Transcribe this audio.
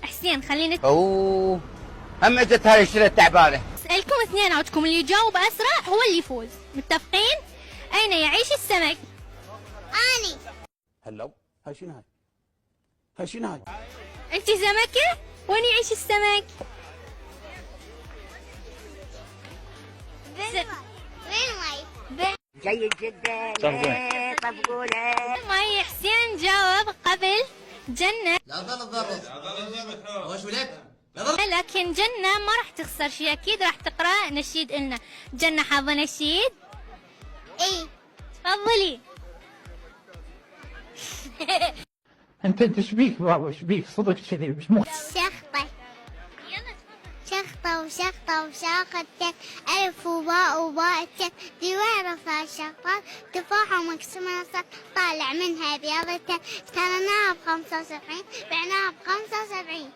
حسين خلينا اوه هم اجت هاي الشله التعبانه. اسالكم اثنيناتكم، اللي يجاوب اسرع هو اللي يفوز، متفقين؟ اين يعيش السمك؟ اني. هلو هاي شنو هاي؟ هاي شنو هاي؟ انت سمكه؟ وين يعيش السمك؟ بالمي. جيد جدا. طبقوله. ماي حسين جاوب قبل جنة. لا ظل الضرب. وش ولك؟ لكن جنة ما راح تخسر شيء، اكيد راح تقرا نشيد إلنا. جنة حافظة نشيد؟ اي. تفضلي. انت ايش بيك بابا، ايش بيك صدق كذي مش شخطة. شخطة وشخطة وشاقتك، ألف وباء وباء تك، ديوان رفع شخطات، تفاحة مقسمة نصف، طالع منها بياضتك، اشتريناها ب75، بعناها ب75.